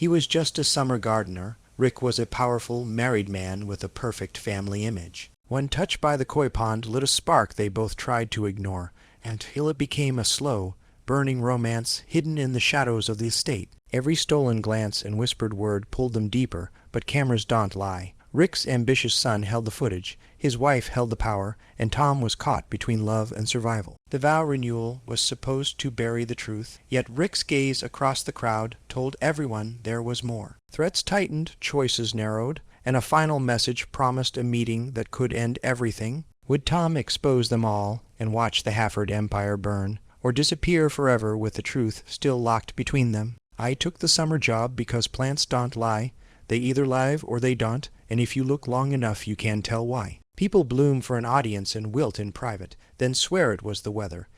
He was just a summer gardener. Rick was a powerful, married man with a perfect family image. When touched by the koi pond lit a spark they both tried to ignore, until it became a slow, burning romance hidden in the shadows of the estate. Every stolen glance and whispered word pulled them deeper, but cameras don't lie. Rick's ambitious son held the footage, his wife held the power, and Tom was caught between love and survival. The vow renewal was supposed to bury the truth, yet Rick's gaze across the crowd told everyone there was more. Threats tightened, choices narrowed, and a final message promised a meeting that could end everything. Would Tom expose them all and watch the Hafford empire burn, or disappear forever with the truth still locked between them? I took the summer job because plants don't lie. They either live or they don't, and if you look long enough you can tell why. People bloom for an audience and wilt in private, then swear it was the weather.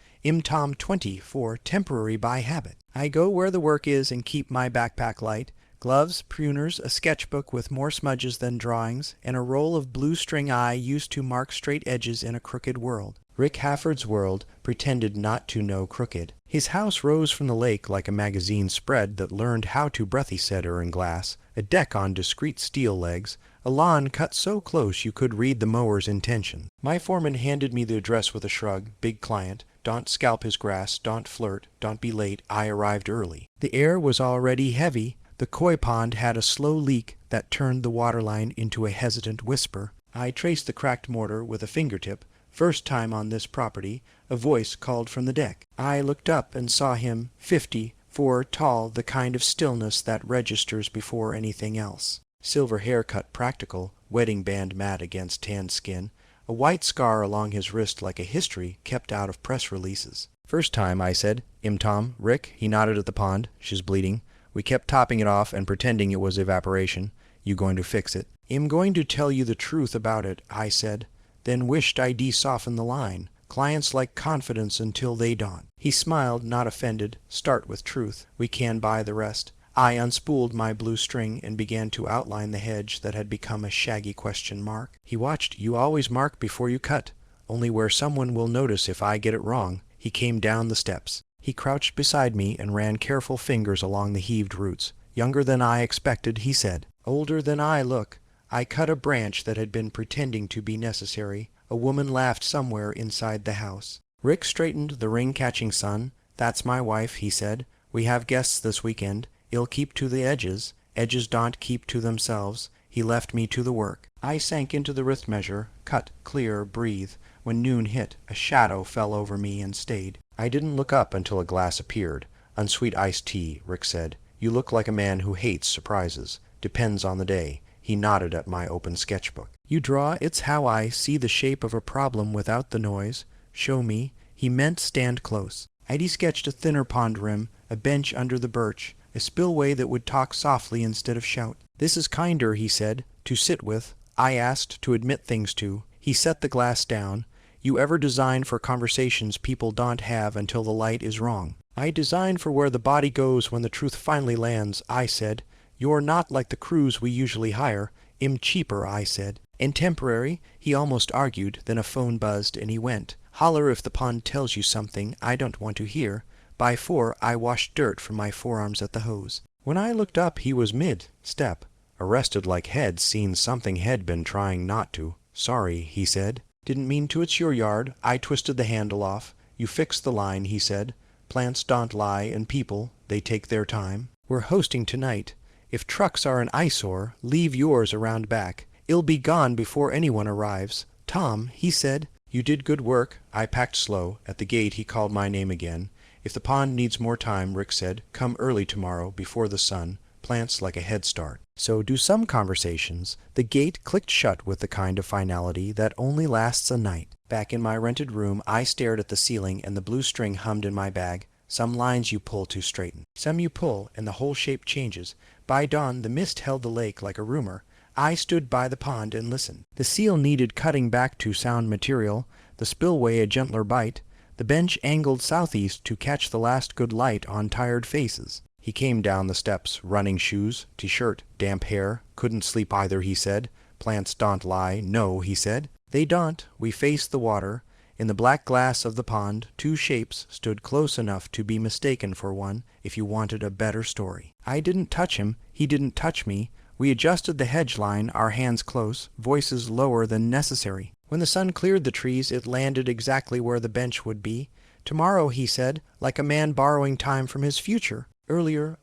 Tom 20 for temporary by habit. I go where the work is and keep my backpack light. Gloves, pruners, a sketchbook with more smudges than drawings, and a roll of blue string I used to mark straight edges in a crooked world. Rick Hafford's world pretended not to know crooked. His house rose from the lake like a magazine spread that learned how to breathy setter in glass, a deck on discreet steel legs, a lawn cut so close you could read the mower's intention. My foreman handed me the address with a shrug. Big client. Don't scalp his grass, don't flirt, don't be late, I arrived early. The air was already heavy. The koi pond had a slow leak that turned the waterline into a hesitant whisper. I traced the cracked mortar with a fingertip. First time on this property. A voice called from the deck. I looked up and saw him, 54, tall, the kind of stillness that registers before anything else. Silver haircut practical, wedding band matte against tanned skin, a white scar along his wrist like a history kept out of press releases. First time, I said. Tom, Rick? He nodded at the pond. She's bleeding. We kept topping it off and pretending it was evaporation. You going to fix it? I'm going to tell you the truth about it, I said. Then wished I'd soften the line. Clients like confidence until they don't. He smiled, not offended. Start with truth. We can buy the rest. I unspooled my blue string and began to outline the hedge that had become a shaggy question mark. He watched. You always mark before you cut. Only where someone will notice if I get it wrong. He came down the steps. He crouched beside me and ran careful fingers along the heaved roots. Younger than I expected, he said. Older than I look. I cut a branch that had been pretending to be necessary. A woman laughed somewhere inside the house. Rick straightened the ring-catching sun. That's my wife, he said. We have guests this weekend. I'll keep to the edges. Edges don't keep to themselves. He left me to the work. I sank into the wrist measure, cut, clear, breathe. When noon hit, a shadow fell over me and stayed. I didn't look up until a glass appeared. Unsweet iced tea, Rick said. You look like a man who hates surprises. Depends on the day. He nodded at my open sketchbook. You draw, it's how I see the shape of a problem without the noise. Show me. He meant stand close. I'd sketched a thinner pond rim, a bench under the birch, a spillway that would talk softly instead of shout. This is kinder, he said, to sit with. I asked to admit things to. He set the glass down. You ever design for conversations people don't have until the light is wrong? I design for where the body goes when the truth finally lands, I said. You're not like the crews we usually hire. I'm cheaper, I said. And temporary, he almost argued, then a phone buzzed and he went. Holler if the pond tells you something I don't want to hear. By 4, I washed dirt from my forearms at the hose. When I looked up, he was mid-step. Arrested like head, seen something had been trying not to. Sorry, he said. Didn't mean to, it's your yard. I twisted the handle off. You fixed the line, he said. Plants don't lie, and people, they take their time. We're hosting tonight. If trucks are an eyesore, leave yours around back. It'll be gone before anyone arrives. Tom, he said. You did good work. I packed slow. At the gate he called my name again. If the pond needs more time, Rick said, come early tomorrow, before the sun. Plants like a head start. So do some conversations. The gate clicked shut with the kind of finality that only lasts a night. Back in my rented room, I stared at the ceiling and the blue string hummed in my bag. Some lines you pull to straighten. Some you pull, and the whole shape changes. By dawn, the mist held the lake like a rumor. I stood by the pond and listened. The seal needed cutting back to sound material, the spillway a gentler bite. The bench angled southeast to catch the last good light on tired faces. He came down the steps, running shoes, t-shirt, damp hair. Couldn't sleep either, he said. Plants don't lie. No, he said. They don't. We faced the water. In the black glass of the pond, two shapes stood close enough to be mistaken for one if you wanted a better story. I didn't touch him, he didn't touch me. We adjusted the hedge line, our hands close, voices lower than necessary. When the sun cleared the trees, it landed exactly where the bench would be. Tomorrow, he said, like a man borrowing time from his future. Earlier,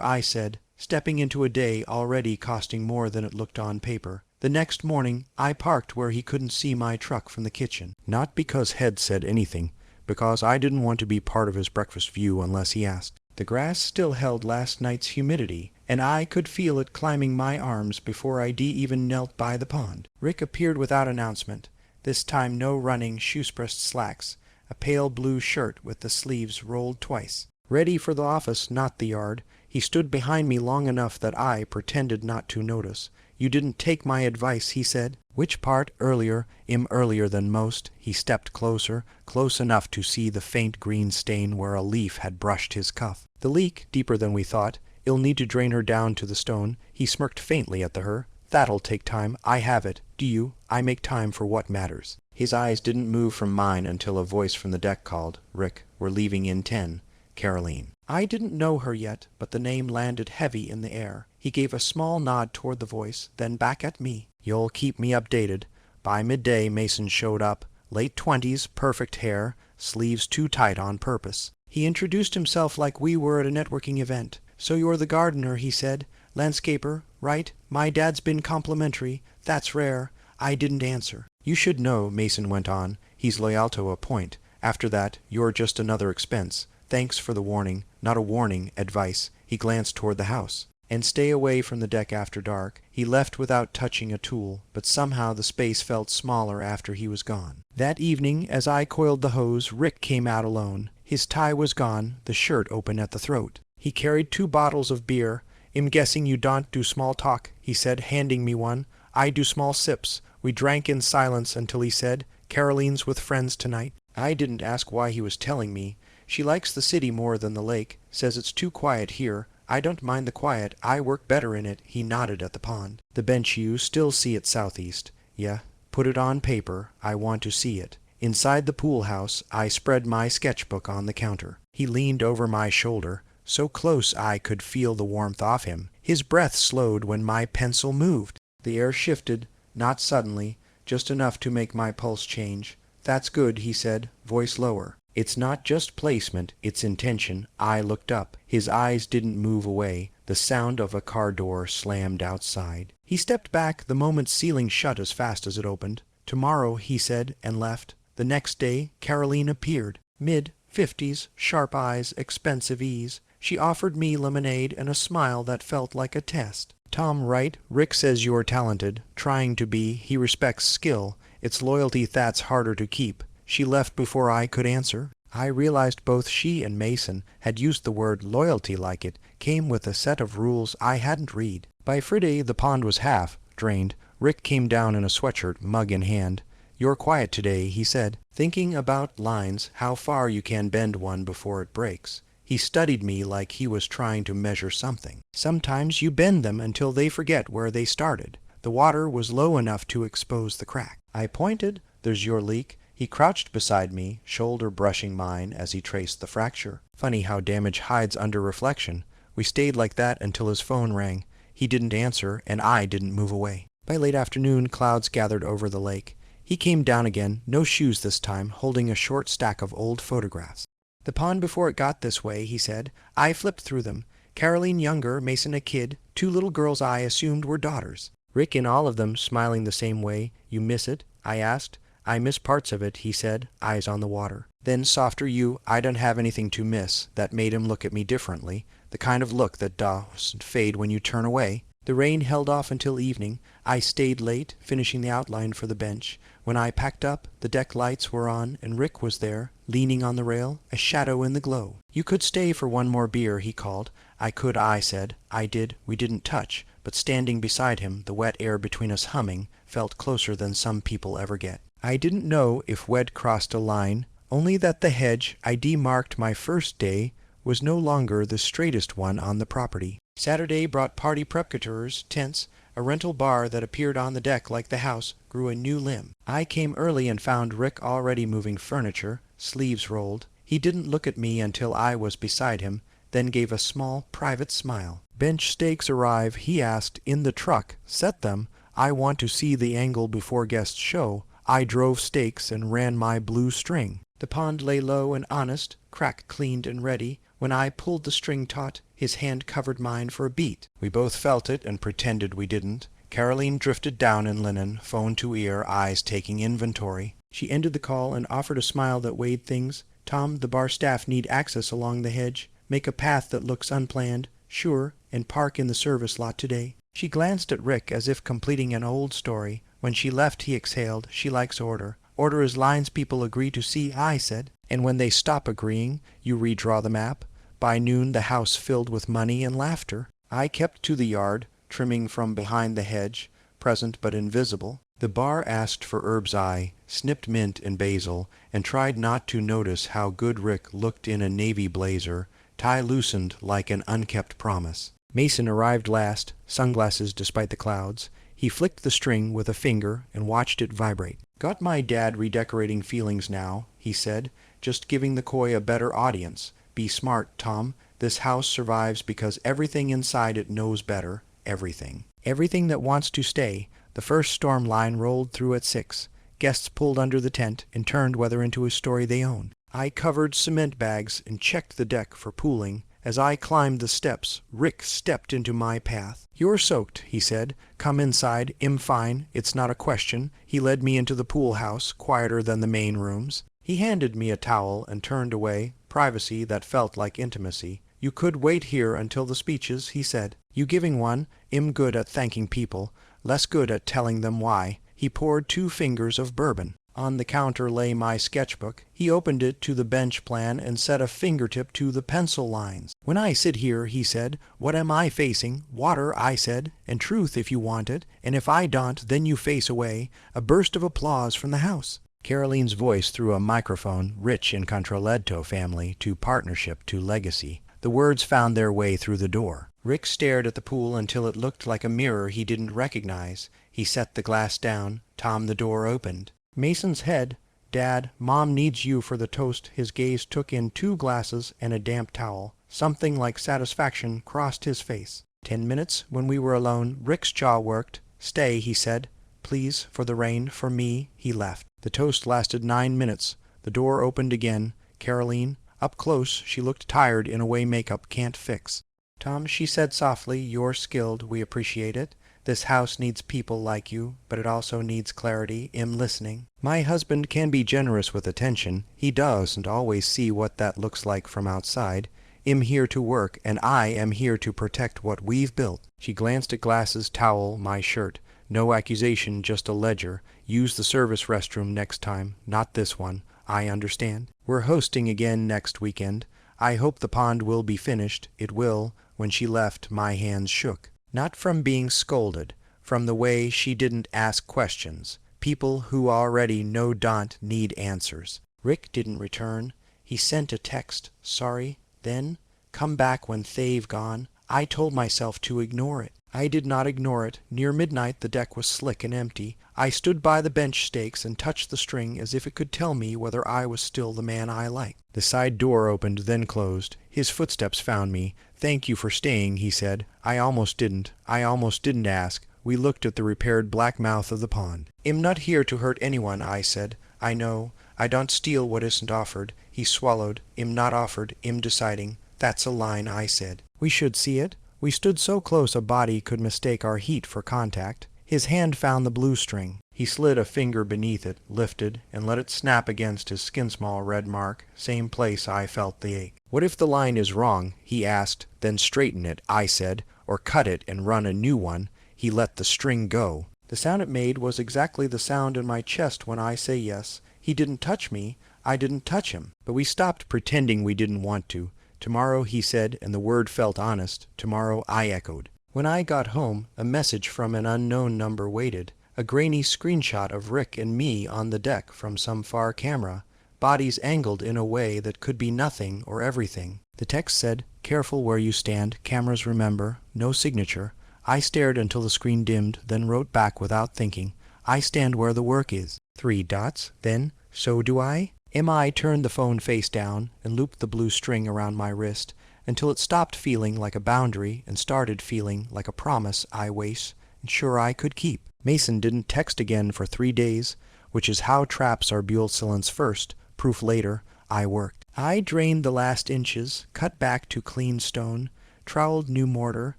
I said, stepping into a day already costing more than it looked on paper. The next morning, I parked where he couldn't see my truck from the kitchen. Not because Head said anything, because I didn't want to be part of his breakfast view unless he asked. The grass still held last night's humidity, and I could feel it climbing my arms before I even knelt by the pond. Rick appeared without announcement. This time no running shoe-pressed slacks, a pale blue shirt with the sleeves rolled twice. Ready for the office, not the yard. He stood behind me long enough that I pretended not to notice. You didn't take my advice, he said. Which part? Earlier than most. He stepped closer, close enough to see the faint green stain where a leaf had brushed his cuff. The leak, deeper than we thought. You'll need to drain her down to the stone. He smirked faintly at her. That'll take time. I have it. Do you? I make time for what matters. His eyes didn't move from mine until a voice from the deck called, Rick, we're leaving in 10. Carolene. I didn't know her yet, but the name landed heavy in the air. He gave a small nod toward the voice, then back at me. You'll keep me updated. By midday, Mason showed up. Late 20s, perfect hair, sleeves too tight on purpose. He introduced himself like we were at a networking event. So you're the gardener, he said. Landscaper, right? My dad's been complimentary. That's rare. I didn't answer. You should know, Mason went on. He's loyal to a point. After that, you're just another expense. Thanks for the warning. Not a warning, advice. He glanced toward the house. And stay away from the deck after dark. He left without touching a tool, but somehow the space felt smaller after he was gone. That evening, as I coiled the hose, Rick came out alone. His tie was gone, the shirt open at the throat. He carried 2 bottles of beer. I'm guessing you don't do small talk, he said, handing me one. I do small sips. We drank in silence until he said, Caroline's with friends tonight. I didn't ask why he was telling me. She likes the city more than the lake, says it's too quiet here. I don't mind the quiet. I work better in it. He nodded at the pond. The bench you still see it southeast. Yeah, put it on paper. I want to see it. Inside the pool house, I spread my sketchbook on the counter. He leaned over my shoulder, so close I could feel the warmth off him. His breath slowed when my pencil moved. The air shifted, not suddenly, just enough to make my pulse change. That's good, he said, voice lower. It's not just placement, it's intention. I looked up. His eyes didn't move away. The sound of a car door slammed outside. He stepped back, the moment's ceiling shut as fast as it opened. Tomorrow, he said, and left. The next day, Carolene appeared. Mid-50s, sharp eyes, expensive ease. She offered me lemonade and a smile that felt like a test. Tom, right? Rick says you're talented. Trying to be. He respects skill. It's loyalty that's harder to keep. She left before I could answer. I realized both she and Mason had used the word loyalty like it came with a set of rules I hadn't read. By Friday, the pond was half drained. Rick came down in a sweatshirt, mug in hand. You're quiet today, he said, thinking about lines, how far you can bend one before it breaks. He studied me like he was trying to measure something. Sometimes you bend them until they forget where they started. The water was low enough to expose the crack. I pointed. There's your leak. He crouched beside me, shoulder brushing mine as he traced the fracture. Funny how damage hides under reflection. We stayed like that until his phone rang. He didn't answer, and I didn't move away. By late afternoon, clouds gathered over the lake. He came down again, no shoes this time, holding a short stack of old photographs. The pond before it got this way, he said. I flipped through them. Carolene younger, Mason a kid, 2 little girls I assumed were daughters. Rick in all of them, smiling the same way. You miss it? I asked. I miss parts of it, he said, eyes on the water. Then softer I don't have anything to miss. That made him look at me differently, the kind of look that doesn't fade when you turn away. The rain held off until evening. I stayed late, finishing the outline for the bench. When I packed up, the deck lights were on, and Rick was there, leaning on the rail, a shadow in the glow. You could stay for one more beer, he called. I could, I said. I did. We didn't touch, but standing beside him, the wet air between us humming, felt closer than some people ever get. I didn't know if we'd crossed a line, only that the hedge I demarked my first day was no longer the straightest one on the property. Saturday brought party preparators, tents, A rental bar that appeared on the deck like the house grew a new limb. I came early and found Rick already moving furniture, sleeves rolled. He didn't look at me until I was beside him, then gave a small, private smile. "Bench steaks arrive," he asked, "in the truck. Set them. I want to see the angle before guests show. I drove steaks and ran my blue string." The pond lay low and honest, crack cleaned and ready. When I pulled the string taut, his hand covered mine for a beat. We both felt it and pretended we didn't. Carolene drifted down in linen, phone to ear, eyes taking inventory. She ended the call and offered a smile that weighed things. "Tom, the bar staff need access along the hedge. Make a path that looks unplanned, sure, and park in the service lot today." She glanced at Rick as if completing an old story. When she left, he exhaled. "She likes order. Order is lines people agree to see," I said. "And when they stop agreeing, you redraw the map." By noon the house filled with money and laughter. I kept to the yard, trimming from behind the hedge, present but invisible. The bar asked for herb's eye, snipped mint and basil, and tried not to notice how good Rick looked in a navy blazer, tie loosened like an unkept promise. Mason arrived last, sunglasses despite the clouds. He flicked the string with a finger and watched it vibrate. "Got my dad redecorating feelings now," he said, "just giving the koi a better audience. Be smart, Tom. This house survives because everything inside it knows better. Everything. Everything that wants to stay." The first storm line rolled through at 6. Guests pulled under the tent and turned weather into a story they own. I covered cement bags and checked the deck for pooling. As I climbed the steps, Rick stepped into my path. "You're soaked," he said. "Come inside. I'm fine. It's not a question." He led me into the pool house, quieter than the main rooms. He handed me a towel and turned away, privacy that felt like intimacy. "You could wait here until the speeches," he said. "You giving one? I'm good at thanking people, less good at telling them why." He poured 2 fingers of bourbon. On the counter lay my sketchbook. He opened it to the bench plan and set a fingertip to the pencil lines. "When I sit here," he said, "what am I facing? Water," I said, "and truth if you want it. And if I don't, then you face away." A burst of applause from the house. Carolene's voice through a microphone, rich in contralto family, to partnership, to legacy. The words found their way through the door. Rick stared at the pool until it looked like a mirror he didn't recognize. He set the glass down. Tom, the door opened. Mason's head. "Dad, Mom needs you for the toast." His gaze took in 2 glasses and a damp towel. Something like satisfaction crossed his face. 10 minutes, when we were alone, Rick's jaw worked. "Stay," he said. "Please, for the rain, for me." He left. The toast lasted 9 minutes. The door opened again. Carolene. Up close, she looked tired in a way makeup can't fix. "Tom," she said softly, "you're skilled. We appreciate it. This house needs people like you, but it also needs clarity. I'm listening. My husband can be generous with attention. He doesn't always see what that looks like from outside. I'm here to work, and I am here to protect what we've built." She glanced at glasses, towel, my shirt. "No accusation, just a ledger. Use the service restroom next time, not this one. I understand. We're hosting again next weekend. I hope the pond will be finished." It will. When she left, my hands shook. Not from being scolded, from the way she didn't ask questions. People who already don't need answers. Rick didn't return. He sent a text. "Sorry." Then, "Come back when they've gone." I told myself to ignore it. I did not ignore it. Near midnight the deck was slick and empty. I stood by the bench stakes and touched the string as if it could tell me whether I was still the man I liked. The side door opened, then closed. His footsteps found me. "Thank you for staying," he said. I almost didn't ask. We looked at the repaired black mouth of the pond. "I'm not here to hurt anyone," I said. "I know. I don't steal what isn't offered." He swallowed. "I'm not offered. I'm deciding." "That's a line," I said. "We should see it." We stood so close a body could mistake our heat for contact. His hand found the blue string. He slid a finger beneath it, lifted, and let it snap against his skin-small red mark, same place I felt the ache. "What if the line is wrong?" he asked. "Then straighten it," I said, "or cut it and run a new one." He let the string go. The sound it made was exactly the sound in my chest when I say yes. He didn't touch me. I didn't touch him. But we stopped pretending we didn't want to. "Tomorrow," he said, and the word felt honest. "Tomorrow," I echoed. When I got home, a message from an unknown number waited. A grainy screenshot of Rick and me on the deck from some far camera. Bodies angled in a way that could be nothing or everything. The text said, "Careful where you stand. Cameras remember. No signature." I stared until the screen dimmed, then wrote back without thinking. I stand where the work is. 3 dots. Then, so do I? M.I. turned the phone face down and looped the blue string around my wrist until it stopped feeling like a boundary and started feeling like a promise I was sure I could keep. Mason didn't text again for 3 days, which is how traps are Buell-Cillins first. Proof later, I worked. I drained the last inches, cut back to clean stone, troweled new mortar,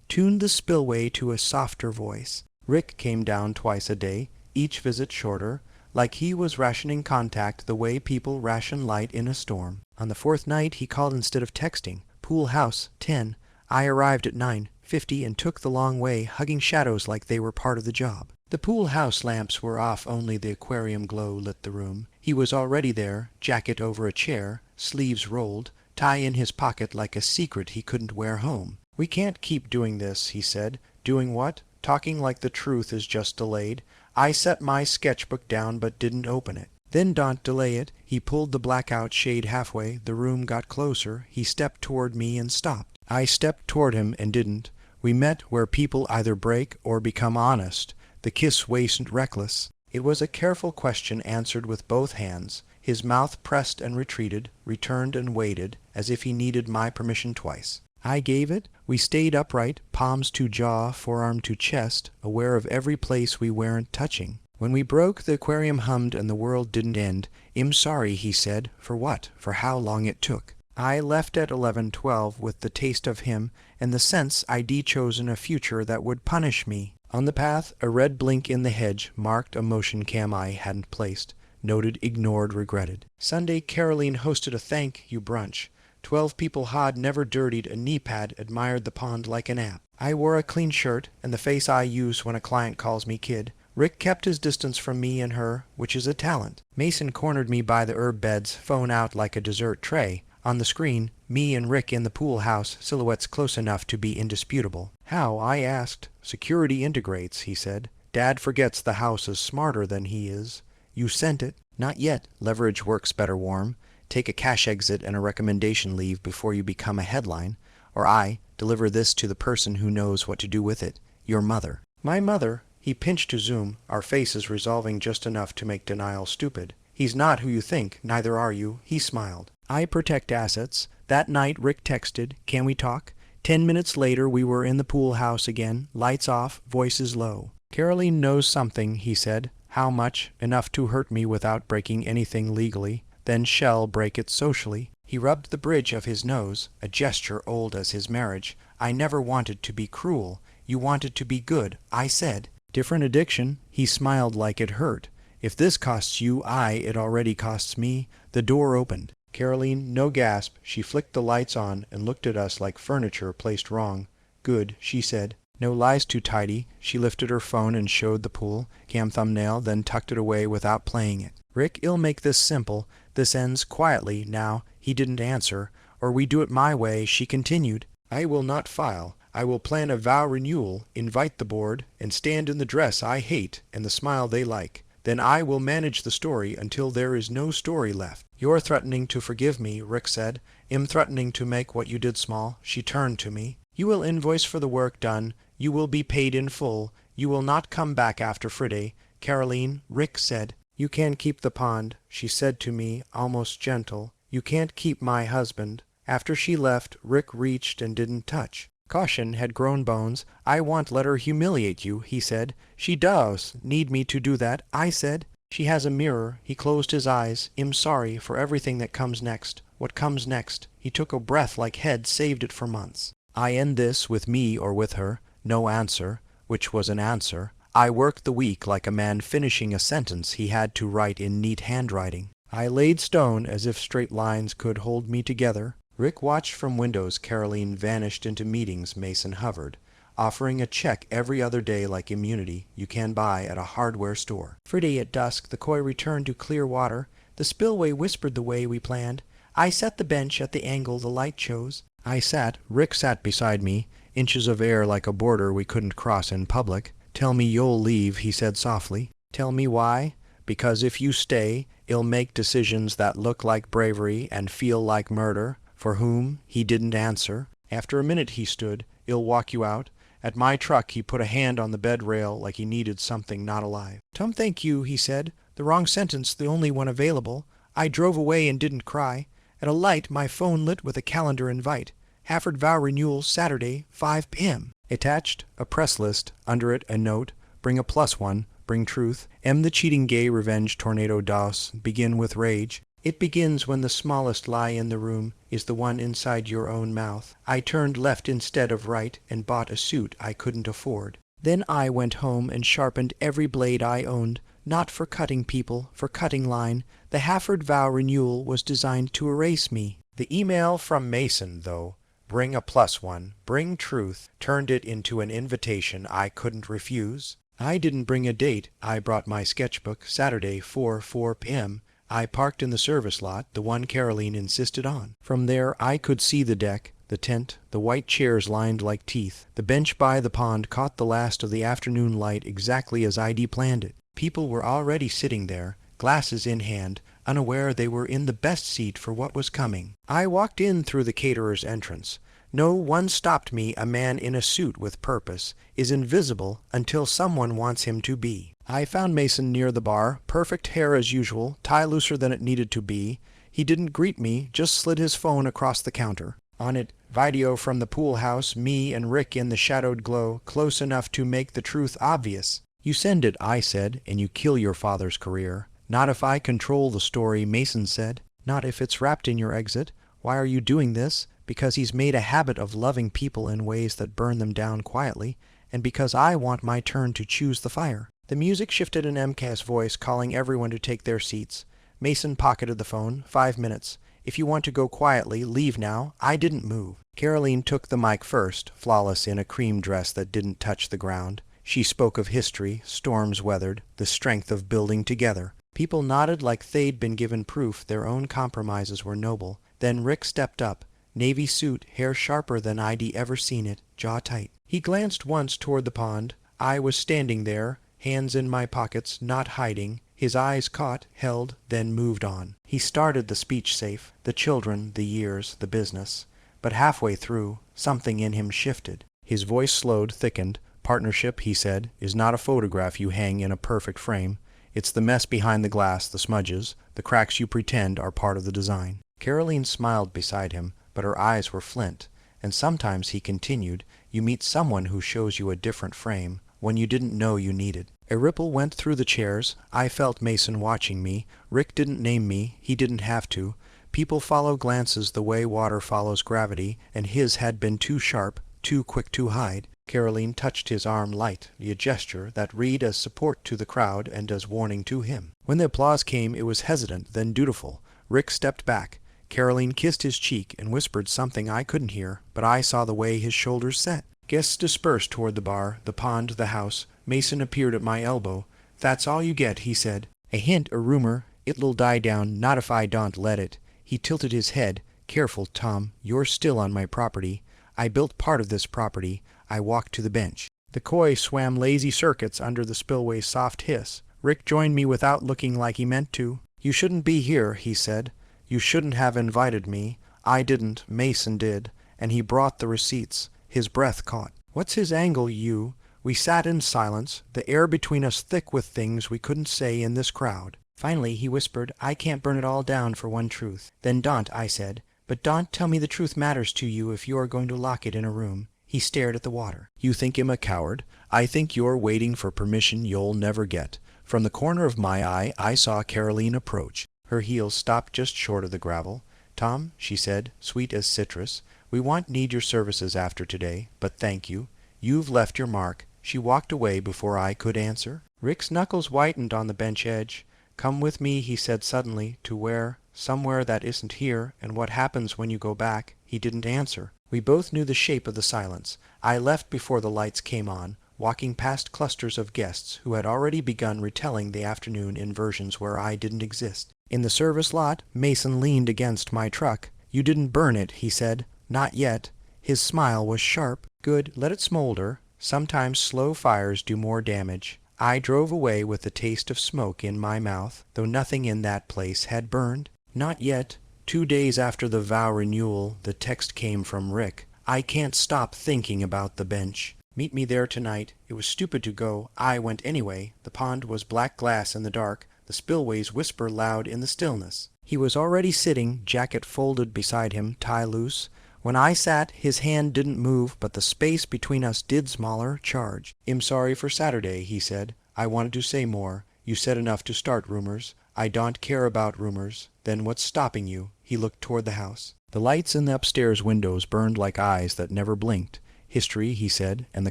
tuned the spillway to a softer voice. Rick came down twice a day, each visit shorter, like he was rationing contact the way people ration light in a storm. On the 4th night he called instead of texting. Pool house, 10. I arrived at 9:50 and took the long way, hugging shadows like they were part of the job. The pool house lamps were off, only the aquarium glow lit the room. He was already there, jacket over a chair, sleeves rolled, tie in his pocket like a secret he couldn't wear home. "We can't keep doing this," he said. "Doing what?" "Talking like the truth is just delayed." I set my sketchbook down but didn't open it. "Then don't delay it." He pulled the blackout shade halfway. The room got closer. He stepped toward me and stopped. I stepped toward him and didn't. We met where people either break or become honest. The kiss wasn't reckless. It was a careful question answered with both hands. His mouth pressed and retreated, returned and waited, as if he needed my permission twice. I gave it. We stayed upright, palms to jaw, forearm to chest, aware of every place we weren't touching. When we broke, the aquarium hummed and the world didn't end. "I'm sorry," he said. "For what? For how long it took." I left at 11:12 with the taste of him and the sense I'd chosen a future that would punish me. On the path, a red blink in the hedge marked a motion cam I hadn't placed. Noted, ignored, regretted. Sunday, Carolene hosted a thank you brunch. 12 people had never dirtied a knee pad, admired the pond like an app. I wore a clean shirt and the face I use when a client calls me kid. Rick kept his distance from me and her, which is a talent. Mason cornered me by the herb beds, phone out like a dessert tray. On the screen, me and Rick in the pool house, silhouettes close enough to be indisputable. "How?" I asked. "Security integrates," he said. "Dad forgets the house is smarter than he is." "You sent it?" "Not yet. Leverage works better warm. Take a cash exit and a recommendation leave before you become a headline. Or I deliver this to the person who knows what to do with it. Your mother." "My mother?" He pinched to zoom, our faces resolving just enough to make denial stupid. "He's not who you think, neither are you." He smiled. I protect assets. That night Rick texted, "Can we talk?" 10 minutes later we were in the pool house again, lights off, voices low. "Carolene knows something," he said. "How much?" "Enough to hurt me without breaking anything legally. Then shall break it socially." He rubbed the bridge of his nose, a gesture old as his marriage. "I never wanted to be cruel. You wanted to be good," I said. "Different addiction." He smiled like it hurt. "If this costs you, it already costs me." The door opened. Carolene, no gasp, she flicked the lights on and looked at us like furniture placed wrong. "Good," she said. "No lies too tidy." She lifted her phone and showed the pool cam thumbnail, then tucked it away without playing it. "Rick, I'll make this simple. This ends quietly now." He didn't answer. "Or we do it my way," she continued. "I will not file. I will plan a vow renewal, invite the board, and stand in the dress I hate and the smile they like. Then I will manage the story until there is no story left." "You're threatening to forgive me," Rick said. "I'm threatening to make what you did small." She turned to me. "You will invoice for the work done. You will be paid in full. You will not come back after Friday." "Carolene," Rick said. "You can't keep the pond," she said to me, almost gentle. "You can't keep my husband." After she left, Rick reached and didn't touch. Caution had grown bones. "I won't let her humiliate you," he said. "She does need me to do that," I said. "She has a mirror." He closed his eyes. "I'm sorry for everything that comes next." "What comes next?" He took a breath like he'd saved it for months. "I end this with me or with her." No answer, which was an answer. I worked the week like a man finishing a sentence he had to write in neat handwriting. I laid stone as if straight lines could hold me together. Rick watched from windows. Carolene vanished into meetings. Mason hovered, offering a check every other day like immunity you can buy at a hardware store. Friday at dusk, the koi returned to clear water. The spillway whispered the way we planned. I set the bench at the angle the light chose. I sat. Rick sat beside me, inches of air like a border we couldn't cross in public. "Tell me you'll leave," he said softly. "Tell me why?" "Because if you stay, I'll make decisions that look like bravery and feel like murder." "For whom?" He didn't answer. After a minute he stood. "I'll walk you out. At my truck, he put a hand on the bed rail like he needed something not alive. "Tom, thank you," he said. "The wrong sentence, the only one available. I drove away and didn't cry. At a light, my phone lit with a calendar invite. Hafford vow renewal Saturday, 5 p.m. Attached, a press list. Under it, a note. Bring a +1. Bring truth. M the cheating gay revenge tornado dos. Begin with rage. It begins when the smallest lie in the room is the one inside your own mouth. I turned left instead of right and bought a suit I couldn't afford. Then I went home and sharpened every blade I owned, not for cutting people, for cutting line. The Hafford vow renewal was designed to erase me." The email from Mason, though, bring a +1, bring truth, turned it into an invitation I couldn't refuse. I didn't bring a date. I brought my sketchbook, Saturday, 4 p.m. I parked in the service lot, the one Carolene insisted on. From there I could see the deck, the tent, the white chairs lined like teeth. The bench by the pond caught the last of the afternoon light exactly as I'd planned it. People were already sitting there, glasses in hand, unaware they were in the best seat for what was coming. I walked in through the caterer's entrance. No one stopped me. A man in a suit with purpose is invisible until someone wants him to be. I found Mason near the bar, perfect hair as usual, tie looser than it needed to be. He didn't greet me, just slid his phone across the counter. On it, video from the pool house, me and Rick in the shadowed glow, close enough to make the truth obvious. "You send it," I said, "and you kill your father's career." "Not if I control the story," Mason said. "Not if it's wrapped in your exit. Why are you doing this? Because he's made a habit of loving people in ways that burn them down quietly, and because I want my turn to choose the fire." The music shifted, an MCAS voice calling everyone to take their seats. Mason pocketed the phone. 5 minutes. "If you want to go quietly, leave now." I didn't move. Carolene took the mic first, flawless in a cream dress that didn't touch the ground. She spoke of history, storms weathered, the strength of building together. People nodded like they'd been given proof their own compromises were noble. Then Rick stepped up. Navy suit, hair sharper than I'd ever seen it, jaw tight. He glanced once toward the pond. I was standing there, hands in my pockets, not hiding. His eyes caught, held, then moved on. He started the speech safe, the children, the years, the business. But halfway through, something in him shifted. His voice slowed, thickened. "Partnership," he said, "is not a photograph you hang in a perfect frame. It's the mess behind the glass, the smudges, the cracks you pretend are part of the design." Caroline smiled beside him, but her eyes were flint. "And sometimes," he continued, "you meet someone who shows you a different frame, one you didn't know you needed." A ripple went through the chairs. I felt Mason watching me. Rick didn't name me. He didn't have to. People follow glances the way water follows gravity, and his had been too sharp, too quick to hide. Carolene touched his arm light, a gesture that read as support to the crowd and as warning to him. When the applause came, it was hesitant, then dutiful. Rick stepped back. Carolene kissed his cheek and whispered something I couldn't hear, but I saw the way his shoulders set. Guests dispersed toward the bar, the pond, the house. Mason appeared at my elbow. "That's all you get," he said. "A hint, a rumor. It'll die down, not if I don't let it." He tilted his head. "Careful, Tom. You're still on my property. I built part of this property." I walked to the bench. The koi swam lazy circuits under the spillway's soft hiss. Rick joined me without looking like he meant to. "You shouldn't be here," he said. "You shouldn't have invited me. I didn't. Mason did. And he brought the receipts." His breath caught. "What's his angle, you?" We sat in silence, the air between us thick with things we couldn't say in this crowd. Finally he whispered, "I can't burn it all down for one truth." "Then don't," I said. "But don't tell me the truth matters to you if you are going to lock it in a room." He stared at the water. "You think him a coward? I think you're waiting for permission you'll never get." From the corner of my eye I saw Carolene approach. Her heels stopped just short of the gravel. "Tom," she said, sweet as citrus, "we won't need your services after today, but thank you. You've left your mark." She walked away before I could answer. Rick's knuckles whitened on the bench edge. "Come with me," he said suddenly, "to where? Somewhere that isn't here, and what happens when you go back?" He didn't answer. We both knew the shape of the silence. I left before the lights came on, walking past clusters of guests who had already begun retelling the afternoon in versions where I didn't exist. In the service lot, Mason leaned against my truck. "You didn't burn it," he said. "Not yet." His smile was sharp. "Good, let it smolder. Sometimes slow fires do more damage." I drove away with the taste of smoke in my mouth, though nothing in that place had burned. Not yet. 2 days after the vow renewal, the text came from Rick. "I can't stop thinking about the bench." Meet me there tonight. It was stupid to go. I went anyway. The pond was black glass in the dark. The spillways whisper loud in the stillness. He was already sitting, jacket folded beside him, tie loose. When I sat, his hand didn't move, but the space between us did smaller, charge. "I'm sorry for Saturday," he said. "I wanted to say more. You said enough to start rumors. I don't care about rumors. Then what's stopping you?" He looked toward the house. The lights in the upstairs windows burned like eyes that never blinked. "History," he said, "and the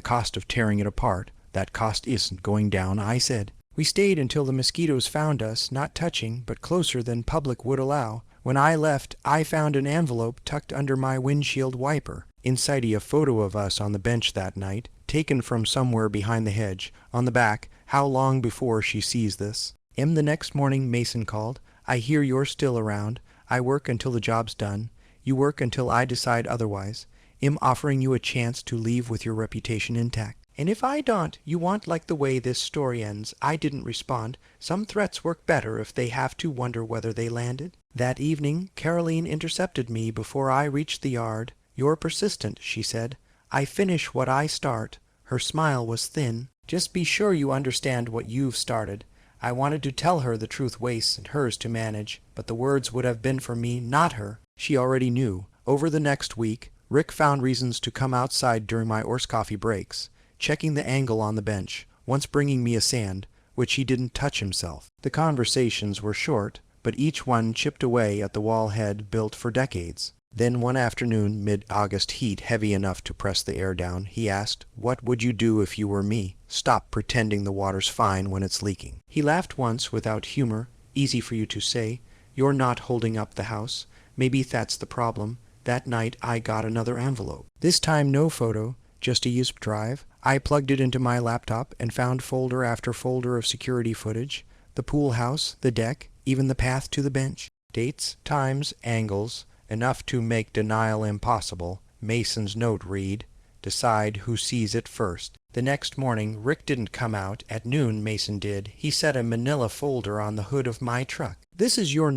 cost of tearing it apart. That cost isn't going down," I said. "We stayed until the mosquitoes found us, not touching, but closer than public would allow. When I left, I found an envelope tucked under my windshield wiper. Inside a photo of us on the bench that night, taken from somewhere behind the hedge. On the back, how long before she sees this?" The next morning Mason called. "I hear you're still around. I work until the job's done. You work until I decide otherwise. Offering you a chance to leave with your reputation intact. And if I don't, you won't like the way this story ends." I didn't respond. Some threats work better if they have to wonder whether they landed. That evening, Carolene intercepted me before I reached the yard. "You're persistent," she said. "I finish what I start." Her smile was thin. "Just be sure you understand what you've started." I wanted to tell her the truth wastes and hers to manage, but the words would have been for me, not her. She already knew. Over the next week, Rick found reasons to come outside during my coffee breaks, checking the angle on the bench, once bringing me a sand, which he didn't touch himself. The conversations were short, but each one chipped away at the wall head built for decades. Then one afternoon, mid-August heat heavy enough to press the air down, he asked, "What would you do if you were me? Stop pretending the water's fine when it's leaking." He laughed once without humor. "Easy for you to say. You're not holding up the house. Maybe that's the problem." That night I got another envelope. This time no photo, just a USB drive. I plugged it into my laptop and found folder after folder of security footage. The pool house, the deck, even the path to the bench. Dates, times, angles, enough to make denial impossible. Mason's note read, "Decide who sees it first." The next morning Rick didn't come out. At noon Mason did. He set a manila folder on the hood of my truck. "This is your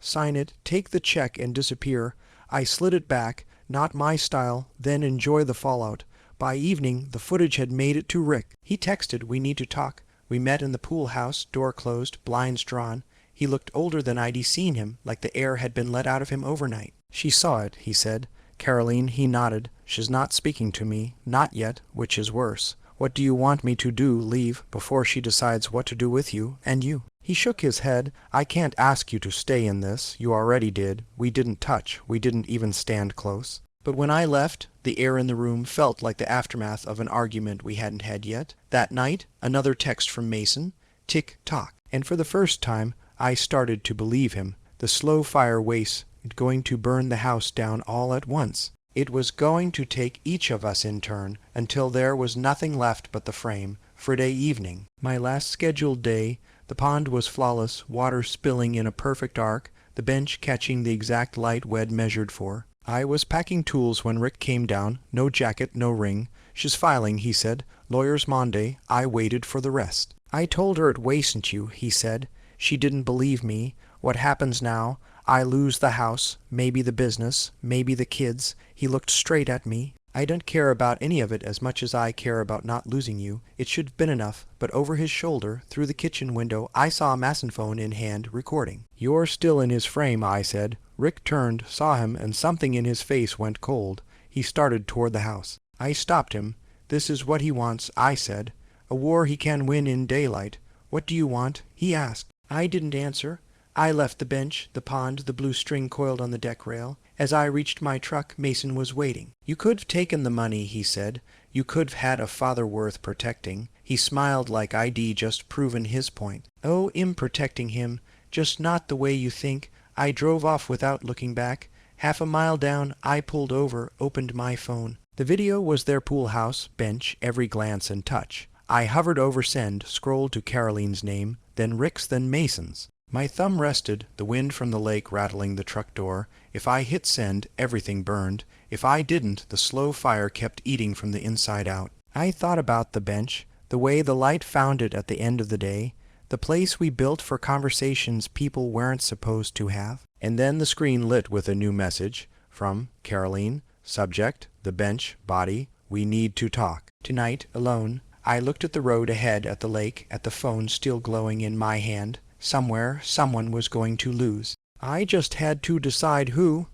sign it, take the check and disappear." I slid it back, not my style, then enjoy the fallout. By evening, the footage had made it to Rick. He texted, "We need to talk." We met in the pool house, door closed, blinds drawn. He looked older than I'd seen him, like the air had been let out of him overnight. "She saw it," he said. "Carolene," he nodded. "She's not speaking to me. Not yet, which is worse. What do you want me to do, leave, before she decides what to do with you, and you?" He shook his head. "I can't ask you to stay in this. You already did. We didn't touch. We didn't even stand close." But when I left, the air in the room felt like the aftermath of an argument we hadn't had yet. That night, another text from Mason. Tick-tock. And for the first time, I started to believe him. The slow fire waste going to burn the house down all at once. It was going to take each of us in turn, until there was nothing left but the frame. Friday evening. My last scheduled day. The pond was flawless, water spilling in a perfect arc, the bench catching the exact light we'd measured for. I was packing tools when Rick came down. No jacket, no ring. "She's filing," he said. "Lawyers Monday." I waited for the rest. "I told her it wasn't you," he said. "She didn't believe me. What happens now? I lose the house, maybe the business, maybe the kids." He looked straight at me. "I don't care about any of it as much as I care about not losing you. It should have been enough." But over his shoulder, through the kitchen window, I saw a Massenphone in hand, recording. "You're still in his frame," I said. Rick turned, saw him, and something in his face went cold. He started toward the house. I stopped him. "This is what he wants," I said. "A war he can win in daylight." "What do you want?" he asked. I didn't answer. I left the bench, the pond, the blue string coiled on the deck rail. As I reached my truck, Mason was waiting. "You could have taken the money," he said. "You could have had a father worth protecting." He smiled like I'd just proven his point. "Oh, I'm protecting him. Just not the way you think." I drove off without looking back. Half a mile down, I pulled over, opened my phone. The video was their pool house, bench, every glance and touch. I hovered over send, scrolled to Carolene's name, then Rick's, then Mason's. My thumb rested, the wind from the lake rattling the truck door. If I hit send, everything burned. If I didn't, the slow fire kept eating from the inside out. I thought about the bench, the way the light found it at the end of the day, the place we built for conversations people weren't supposed to have. And then the screen lit with a new message from Carolene. Subject, the bench, body, We need to talk. Tonight, alone, I looked at the road ahead, at the lake, at the phone still glowing in my hand. Somewhere, someone was going to lose. I just had to decide who.